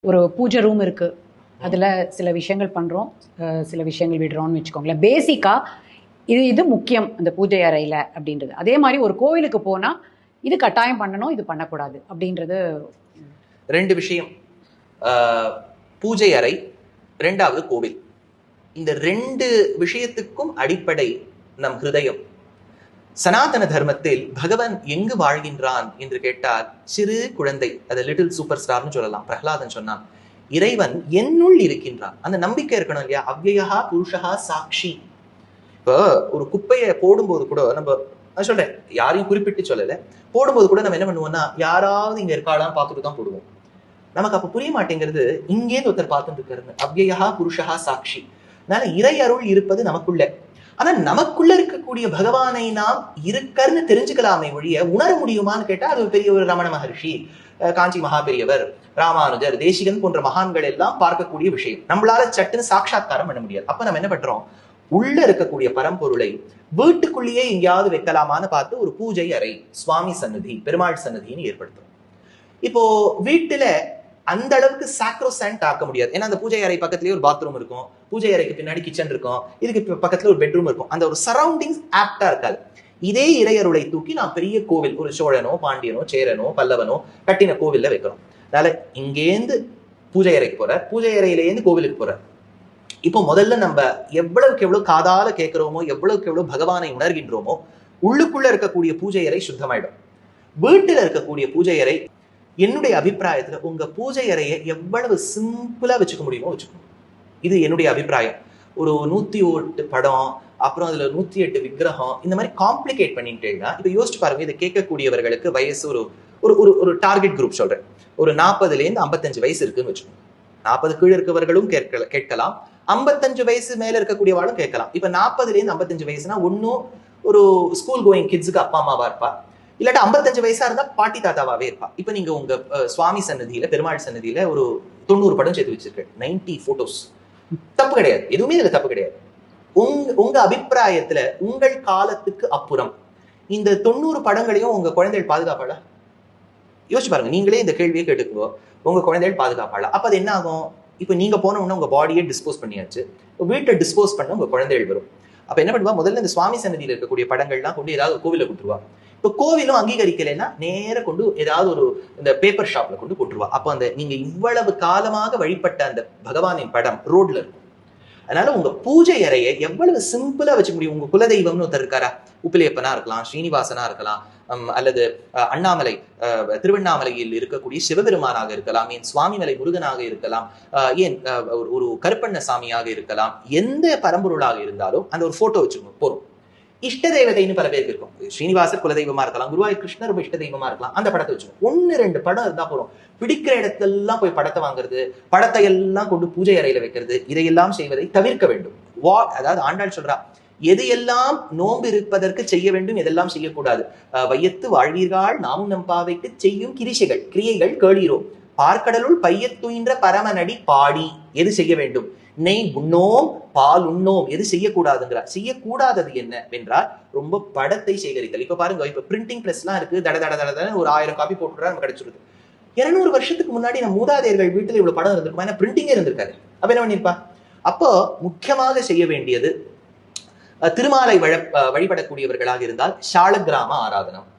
ஒரு பூஜை ரூம் இருக்குது, அதில் சில விஷயங்கள் பண்ணுறோம், சில விஷயங்கள் விடுறோம்னு வச்சுக்கோங்களேன். பேசிக்காக இது முக்கியம் அந்த பூஜை அறையில் அப்படின்றது. அதே மாதிரி ஒரு கோவிலுக்கு போனால் இது கட்டாயம் பண்ணணும், இது பண்ணக்கூடாது அப்படின்றது. ரெண்டு விஷயம், பூஜை அறை, ரெண்டாவது கோவில். இந்த ரெண்டு விஷயத்துக்கும் அடிப்படை நம் ஹிருதயம். சனாதன தர்மத்தில் பகவான் எங்கு வாழ்கின்றான் என்று கேட்டால் சிறு குழந்தை, அது லிட்டில் சூப்பர் ஸ்டார்னு சொல்லலாம். பிரஹ்லாதன் சொன்னான், இறைவன் என்னுள் இருக்கின்றான். அந்த நம்பிக்கை இருக்கணும் இல்லையா? அவ்யயா புருஷா சாட்சி. இப்போ ஒரு குப்பையை போடும்போது கூட நான் சொல்றேன், யாரையும் குறிப்பிட்டு சொல்லல, போடும்போது கூட நம்ம என்ன பண்ணுவோம்னா, யாராவது இங்க இருக்காளான்னு பார்த்துட்டு தான் போடுவோம். நமக்கு அப்ப புரிய மாட்டேங்கிறது, இங்கேருந்து ஒருத்தர் பார்த்துட்டு இருக்காரு. அவ்யயா புருஷா சாட்சி. அதனால இறை அருள் இருப்பது நமக்குள்ள. ஆனா நமக்குள்ள இருக்கக்கூடிய பகவானை நாம் இருக்கன்னு தெரிஞ்சுக்கலாமே ஒழிய உணர முடியுமான்னு கேட்டா அது ஒரு பெரிய ஒரு ரமண மகர்ஷி, காஞ்சி மகா பெரியவர், ராமானுஜர், தேசிகன் போன்ற மகான்கள் எல்லாம் பார்க்கக்கூடிய விஷயம். நம்மளால சட்டுன்னு சாட்சாத்காரம் பண்ண முடியாது. அப்ப நம்ம என்ன பண்றோம், உள்ள இருக்கக்கூடிய பரம்பொருளை வீட்டுக்குள்ளேயே எங்கேயாவது வைக்கலாமான்னு பார்த்து ஒரு பூஜை அறை, சுவாமி சன்னதி, பெருமாள் சன்னதின்னு ஏற்படுத்தும். இப்போ வீட்டுல அந்த அளவுக்கு சாக்ரோசாண்ட் ஆக்க முடியாது. ஏன்னா அந்த பூஜை அறை பக்கத்துலயே ஒரு பாத்ரூம் இருக்கும், பூஜை அறைக்கு பின்னாடி கிச்சன் இருக்கும், இதுக்கு பக்கத்துல ஒரு பெட்ரூம் இருக்கும். அந்த ஒரு சரௌண்டிங்ஸ் ஆப்டா இருக்காது. இதே இறையருளை தூக்கி நான் பெரிய கோவில், ஒரு சோழனோ பாண்டியனோ சேரனோ பல்லவனோ கட்டின கோவில்ல வைக்கிறோம். அதனால இங்கேருந்து பூஜை அறைக்கு போற, பூஜை அறையிலேருந்து கோவிலுக்கு போற. இப்போ முதல்ல நம்ம எவ்வளவுக்கு எவ்வளவு காதால கேட்கிறோமோ, எவ்வளவுக்கு எவ்வளவு பகவானை உணர்கின்றோமோ, உள்ளுக்குள்ள இருக்கக்கூடிய பூஜை அறை சுத்தமாயிடும். வீட்டுல இருக்கக்கூடிய பூஜை அறை, என்னுடைய அபிப்பிராயத்துல உங்க பூஜை அறையை எவ்வளவு சிம்பிளா வச்சுக்க முடியுமோ வச்சுக்கணும். இது என்னுடைய அபிப்பிராயம். ஒரு 108 படம், அப்புறம் அதுல 108 விக்கிரகம், இந்த மாதிரி காம்ப்ளிகேட் பண்ணிட்டேன்னா, இப்ப யோசிச்சு பாருங்க, இதை கேட்கக்கூடியவர்களுக்கு வயசு ஒரு டார்கெட் குரூப் சொல்றேன், ஒரு 40லேருந்து 55 வயசு இருக்குன்னு வச்சுக்கோங்க. 40 கீழே இருக்கவர்களும் கேட்கலாம், 55 வயசு மேல இருக்கக்கூடியவாளும் கேட்கலாம். இப்ப 40லேருந்து 55 வயசுனா ஒன்னும் ஒரு ஸ்கூல் கோயிங் கிட்ஸுக்கு அப்பா அம்மாவா இருப்பா, இல்லாட்டா 55 வயசா இருந்தா பாட்டி தாத்தாவாவே இருப்பா. இப்ப நீங்க உங்க சுவாமி சன்னதியில, பெருமாள் சன்னதியில ஒரு 90 படம் சேர்த்து வச்சிருக்கேன், 90 போட்டோஸ். தப்பு கிடையாது, எதுவுமே இதுல தப்பு கிடையாது. உங்க அபிப்பிராயத்துல உங்கள் காலத்துக்கு அப்புறம் இந்த 90 படங்களையும் உங்க குழந்தைகள் பாதுகாப்பாளா? யோசிச்சு பாருங்க, நீங்களே இந்த கேள்வியை கேட்டுக்கோ, உங்க குழந்தைகள் பாதுகாப்பாளா? அப்ப அது என்ன ஆகும்? இப்ப நீங்க போன உடனே உங்க பாடியை டிஸ்போஸ் பண்ணியாச்சு, வீட்டை டிஸ்போஸ் பண்ண உங்க குழந்தைகள் வரும். அப்ப என்ன பண்ணுவா, முதல்ல இந்த சுவாமி சன்னதியில இருக்கக்கூடிய படங்கள்லாம் கொண்டு ஏதாவது கோவில கொடுத்துருவா. இப்ப கோவிலும் அங்கீகரிக்கலைன்னா நேர கொண்டு ஏதாவது ஒரு இந்த பேப்பர் ஷாப்ல கொண்டு போட்டுருவா. அப்ப அந்த நீங்க இவ்வளவு காலமாக வழிபட்ட அந்த பகவானின் படம் ரோட்ல இருக்கும். அதனால உங்க பூஜை அறையை எவ்வளவு சிம்பிளா வச்சுக்க முடியும். உங்க குலதெய்வம்னு ஒருத்தர் இருக்காரா, உப்பிலியப்பனா இருக்கலாம், ஸ்ரீனிவாசனா இருக்கலாம், அல்லது அண்ணாமலை திருவண்ணாமலையில் இருக்கக்கூடிய சிவபெருமானாக இருக்கலாம், ஏன் சுவாமிமலை முருகனாக இருக்கலாம், ஏன் ஒரு கருப்பண்ண சாமியாக இருக்கலாம், எந்த பரம்பொருளாக இருந்தாலும் அந்த ஒரு போட்டோ வச்சுக்கணும் போறோம். இஷ்ட தெய்வத்தைன்னு பல பேருக்கு இருக்கும். ஸ்ரீனிவாசர் குலதெய்வமா இருக்கலாம், குருவாயூர் கிருஷ்ணர் இஷ்ட தெய்வமா இருக்கலாம். அந்த படத்தை வச்சுக்கணும். 1-2 படம் இருந்தா போறோம். பிடிக்கிற இடத்தெல்லாம் போய் படத்தை வாங்குறது, படத்தை எல்லாம் கொண்டு பூஜை அறையில வைக்கிறது, இதையெல்லாம் செய்வதை தவிர்க்க வேண்டும். அதாவது ஆண்டாள் சொல்றா, எது எல்லாம் நோன்பு இருப்பதற்கு செய்ய வேண்டும், எதெல்லாம் செய்யக்கூடாது. வையத்து வாழ்வீர்கள் நாமும் நம்பாவைக்கு செய்யும் கிரியைகள் கேளீரோ, பார்க்கடலுள் பையத்துயின்ற பரமநடி பாடி. எது செய்ய வேண்டும்? நெய் உண்ணோம், பால் உண்ணோம். எது செய்யக்கூடாதுங்கிறார். செய்யக்கூடாதது என்ன என்றால் ரொம்ப படத்தை சேகரித்தல். இப்ப பாருங்க, இப்ப பிரிண்டிங் பிரஸ் எல்லாம் இருக்கு, தட தட தட ஒரு 1000 காப்பி போட்டுறா நம்ம கிடைச்சிருக்கு. 200 வருஷத்துக்கு முன்னாடி நம்ம மூதாதையர்கள் வீட்டுல இவ்வளவு படம் இருந்திருக்கும், ஏன்னா பிரிண்டிங்கே இருந்திருக்காரு. அப்ப என்ன பண்ணிருப்பா? அப்போ முக்கியமாக செய்ய வேண்டியது, திருமாலை வழிபடக்கூடியவர்களாக இருந்தால் சாலக்கிராம ஆராதனம்,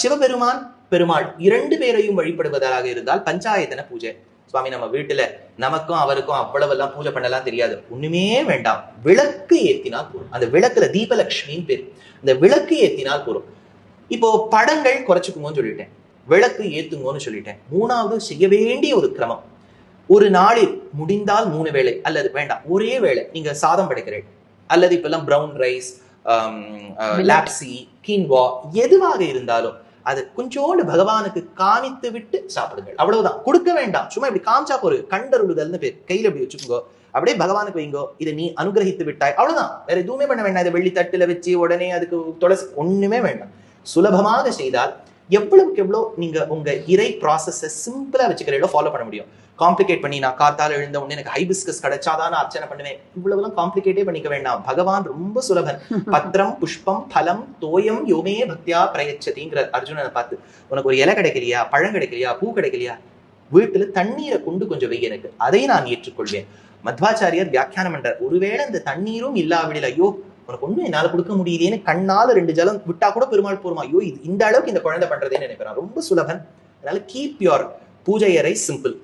சிவபெருமான் பெருமாள் 2 பேரையும் வழிபடுவதாக இருந்தால் பஞ்சாயத்தன பூஜை. சுவாமி, நம்ம வீட்டுல நமக்கும் அவருக்கும் அவ்வளவு எல்லாம் பூஜை பண்ணலாம் தெரியாது, ஒண்ணுமே வேண்டாம், விளக்கு ஏத்தினால் போறோம். அந்த விளக்குல தீபலட்சுமின்னு பேர், அந்த விளக்கு ஏத்தினால் போறோம். இப்போ படங்கள் குறைச்சுக்குங்கன்னு சொல்லிட்டேன், விளக்கு ஏத்துங்கன்னு சொல்லிட்டேன். 3வது செய்ய வேண்டிய ஒரு கிரமம், ஒரு நாளில் முடிந்தால் 3 வேளை, அல்லது வேண்டாம் ஒரே வேளை நீங்க சாதம் படைக்கிறேன், அல்லது இப்ப எல்லாம் பிரவுன் ரைஸ், லாப்சி, கீன்வா, எதுவாக இருந்தாலும் அது கொஞ்சோண்டு பகவானுக்கு காமித்து விட்டு சாப்பிடுங்கள். அவ்வளவுதான், கொடுக்க வேண்டாம். சும்மா இப்படி காமிச்சா போரு, கண்டருளுதல்னு பேர். கையில இப்படி வச்சுக்கோங்க, அப்படியே பகவானுக்கு வைங்கோ, இதை நீ அனுகிரகித்து விட்டாய், அவ்வளவுதான். வேற எதுவுமே பண்ண வேண்டாம். இதை வெள்ளி தட்டுல வச்சு உடனே அதுக்கு துளசி ஒண்ணுமே வேண்டாம். சுலபமாக செய்தால் எவ்வளவுக்கு எவ்வளவு நீங்க உங்க இறை ப்ராசஸை சிம்பிளா வச்சுக்கிறீங்களோ ஃபாலோ பண்ண முடியும். காம்ப்ளிகேட் பண்ணி நான் காத்தால எழுந்த உடனே எனக்கு ஹைபிஸ்கஸ் கிடைச்சாதான் நான் அர்ச்சனை பண்ணுவேன், இவ்வளவுலாம் காம்ப்ளிகேட்டே பண்ணிக்க வேண்டாம். பகவான் ரொம்ப சுலபன். பத்திரம் புஷ்பம் பலம் தோயம் யோமே பக்தியா பிரயச்சதிங்கிற அர்ஜுனனை பார்த்து, உனக்கு ஒரு இலை கிடைக்கலையா, பழம் கிடைக்கலையா, பூ கிடைக்கலையா, வீட்டுல தண்ணீரை கொண்டு கொஞ்சம் வை எனக்கு, அதை நான் ஏற்றுக்கொள்வேன். மத்வாச்சாரியர் வியாக்கியானம் பண்றார், ஒருவேளை இந்த தண்ணீரும் இல்லாவிடில், ஐயோ உனக்கு ஒண்ணும் என்னால கொடுக்க முடியுதேன்னு கண்ணால 2 ஜலம் விட்டா கூட பெருமாள் போருமா, ஐயோ இது இந்த அளவுக்கு இந்த குழந்தை பண்றதேன்னு நினைக்கிறான், ரொம்ப சுலபன். அதனால கீப் யுவர் பூஜை அறை சிம்பிள்.